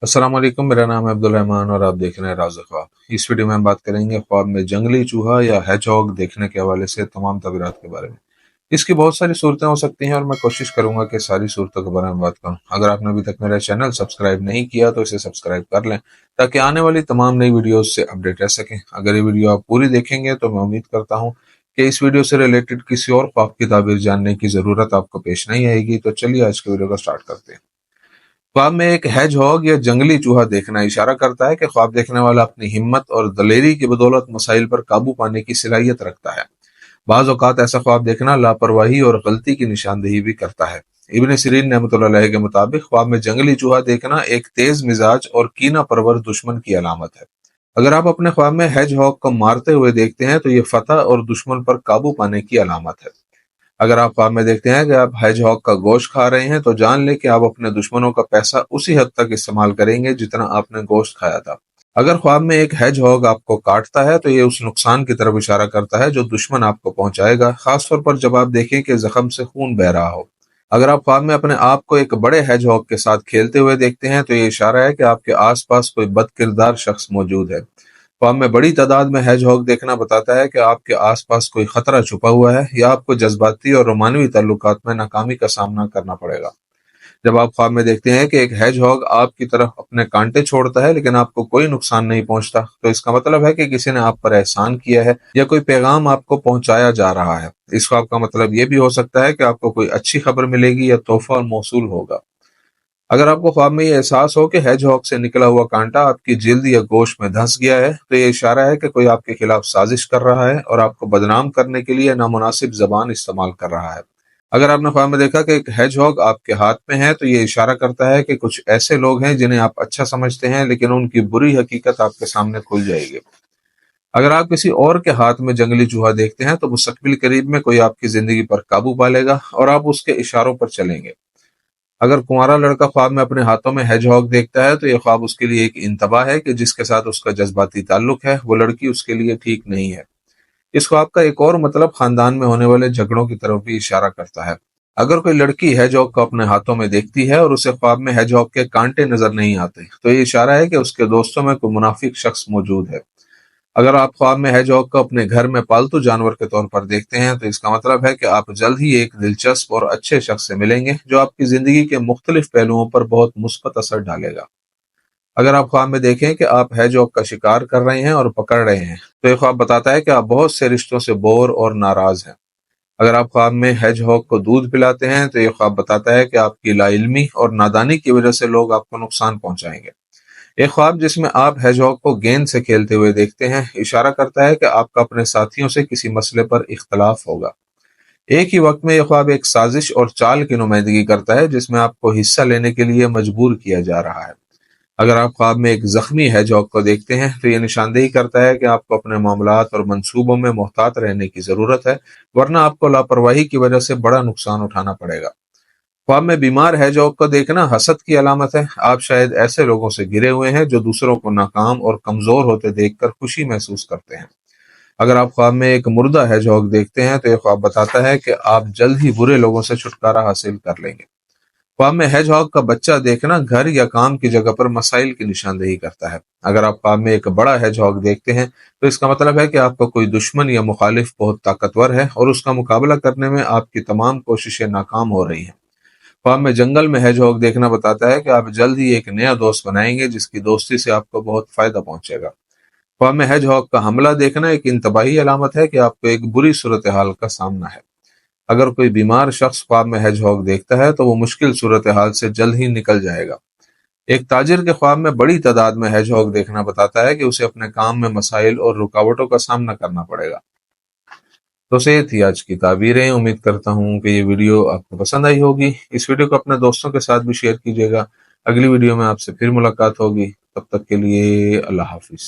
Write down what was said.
अस्सलाम वालेकुम। मेरा नाम है अब्दुल रहमान और आप देख रहे हैं राज़ ख्वाब। इस वीडियो में हम बात करेंगे ख्वाब में जंगली चूहा या हैजहॉग देखने के हवाले से तमाम तबीरात के बारे में। इसकी बहुत सारी सूरतें हो सकती हैं और मैं कोशिश करूंगा कि सारी सूरतों के बारे में बात करूं। अगर आपने अभी तक मेरा चैनल सब्सक्राइब नहीं किया तो इसे सब्सक्राइब कर लें ताकि आने वाली तमाम नई वीडियोस से अपडेट रह सकें। अगर ये वीडियो आप पूरी देखेंगे तो मैं उम्मीद करता हूँ कि इस वीडियो से रिलेटेड किसी और ख्वाब की ताबीर जानने की ज़रूरत आपको पेश नहीं आएगी। तो चलिए आज के वीडियो को स्टार्ट करते हैं। ख्वाब में एक हैजहॉग या जंगली चूहा देखना इशारा करता है कि ख्वाब देखने वाला अपनी हिम्मत और दलेरी की बदौलत मसाइल पर काबू पाने की सलाहियत रखता है। बाज़ औक़ात ऐसा ख्वाब देखना लापरवाही और गलती की निशानदेही भी करता है। इब्न सीरीन रहमतुल्लाह अलैह के मुताबिक ख्वाब में जंगली चूहा देखना एक तेज मिजाज और कीना परवर दुश्मन की अलामत है। अगर आप अपने ख्वाब में हैजहॉग को मारते हुए देखते हैं तो ये फतह और दुश्मन पर काबू पाने की अलामत है। अगर आप ख्वाब में देखते हैं कि आप हैजहॉग का गोश्त खा रहे हैं तो जान लें कि आप अपने दुश्मनों का पैसा उसी हद तक इस्तेमाल करेंगे जितना आपने गोश्त खाया था। अगर ख्वाब में एक हैजहॉग आपको काटता है तो ये उस नुकसान की तरफ इशारा करता है जो दुश्मन आपको पहुंचाएगा, खासतौर पर जब आप देखें कि जख्म से खून बह रहा हो। अगर आप ख्वाब में अपने आप को एक बड़े हैजहॉग के साथ खेलते हुए देखते हैं तो ये इशारा है कि आपके आसपास कोई बदकिरदार शख्स मौजूद है। ख्वाब में बड़ी तादाद में हैजहॉग देखना बताता है कि आपके आसपास कोई खतरा छुपा हुआ है या आपको जज्बाती और रोमानवी ताल्लुकात में नाकामी का सामना करना पड़ेगा। जब आप ख्वाब में देखते हैं कि एक हैजहॉग आपकी तरफ अपने कांटे छोड़ता है लेकिन आपको कोई नुकसान नहीं पहुंचता, तो इसका मतलब है कि किसी ने आप पर एहसान किया है या कोई पैगाम आपको पहुंचाया जा रहा है। इस ख्वाब का मतलब ये भी हो सकता है कि आपको कोई अच्छी खबर मिलेगी या तोहफा मौसूल होगा। अगर आपको ख्वाब में ये एहसास हो कि हैजहॉग से निकला हुआ कांटा आपकी जिल्द या गोश्त में धंस गया है तो ये इशारा है कि कोई आपके खिलाफ साजिश कर रहा है और आपको बदनाम करने के लिए नामुनासिब जबान इस्तेमाल कर रहा है। अगर आपने ख्वाब में देखा कि एक हैजहॉग आपके हाथ में है तो ये इशारा करता है कि कुछ ऐसे लोग हैं जिन्हें आप अच्छा समझते हैं लेकिन उनकी बुरी हकीकत आपके सामने खुल जाएगी। अगर आप किसी और के हाथ में जंगली चूहा देखते हैं तो मुस्तकबिल करीब में कोई आपकी जिंदगी पर काबू पा लेगा और आप उसके इशारों पर चलेंगे। अगर कुंवारा लड़का ख्वाब में अपने हाथों में हैजहॉग देखता है तो यह ख्वाब उसके लिए एक इंतबा है कि जिसके साथ उसका जज्बाती ताल्लुक है वो लड़की उसके लिए ठीक नहीं है। इस ख्वाब का एक और मतलब खानदान में होने वाले झगड़ों की तरफ भी इशारा करता है। अगर कोई लड़की हैजहॉग को अपने हाथों में देखती है और उसे ख्वाब में हैजहॉग के कांटे नजर नहीं आते तो ये इशारा है कि उसके दोस्तों में कोई मुनाफिक शख्स मौजूद है। अगर आप ख्वाब में हैजहॉग को अपने घर में पालतू जानवर के तौर पर देखते हैं तो इसका मतलब है कि आप जल्द ही एक दिलचस्प और अच्छे शख्स से मिलेंगे जो आपकी जिंदगी के मुख्तलिफ पहलुओं पर बहुत मुस्बत असर डालेगा। अगर आप ख्वाब में देखें कि आप हैजहॉग का शिकार कर रहे हैं और पकड़ रहे हैं तो यह ख्वाब बताता है कि आप बहुत से रिश्तों से बोर और नाराज हैं। अगर आप ख्वाब में हैजहॉग को दूध पिलाते हैं तो यह ख्वाब बताता है कि आपकी लाइल्मी और नादानी की वजह से लोग आपको नुकसान पहुंचाएंगे। एक ख्वाब जिसमें आप हैजहॉग को गेंद से खेलते हुए देखते हैं इशारा करता है कि आपका अपने साथियों से किसी मसले पर इख्तलाफ होगा। एक ही वक्त में यह ख्वाब एक साजिश और चाल की नुमाइंदगी करता है जिसमें आपको हिस्सा लेने के लिए मजबूर किया जा रहा है। अगर आप ख्वाब में एक जख्मी हैजहॉग को देखते हैं तो यह निशानदेही करता है कि आपको अपने मामलात और मंसूबों में मोहतात रहने की जरूरत है, वरना आपको लापरवाही की वजह से बड़ा नुकसान उठाना पड़ेगा। ख्वाब में बीमार हैजहॉग को देखना हसद की अलामत है। आप शायद ऐसे लोगों से घिरे हुए हैं जो दूसरों को नाकाम और कमजोर होते देखकर खुशी महसूस करते हैं। अगर आप ख्वाब में एक मुर्दा हैजहॉग देखते हैं तो यह ख्वाब बताता है कि आप जल्द ही बुरे लोगों से छुटकारा हासिल कर लेंगे। ख्वाब में हैजहॉग का बच्चा देखना घर या काम की जगह पर मसाइल की निशानदेही करता है। अगर आप ख्वाब में एक बड़ा हैजहॉग देखते हैं तो इसका मतलब है कि आपका कोई दुश्मन या मुखालिफ बहुत ताकतवर है और उसका मुकाबला करने में आपकी तमाम कोशिशें नाकाम हो रही हैं। ख्वाब में जंगल में हैजहॉग देखना बताता है कि आप जल्द ही एक नया दोस्त बनाएंगे जिसकी दोस्ती से आपको बहुत फायदा पहुंचेगा। ख्वाब में हैजहॉग का हमला देखना एक इंतबाही अलामत है कि आपको एक बुरी सूरत हाल का सामना है। अगर कोई बीमार शख्स ख्वाब में हैजहॉग देखता है तो वो मुश्किल सूरत हाल से जल्द ही निकल जाएगा। एक ताजिर के ख्वाब में बड़ी तादाद में हैजहॉग देखना बताता है कि उसे अपने काम में मसाइल और रुकावटों का सामना करना पड़ेगा। तो से ये थी आज की ताबीरें। उम्मीद करता हूँ कि ये वीडियो आपको पसंद आई होगी। इस वीडियो को अपने दोस्तों के साथ भी शेयर कीजिएगा। अगली वीडियो में आपसे फिर मुलाकात होगी। तब तक के लिए अल्लाह हाफिज।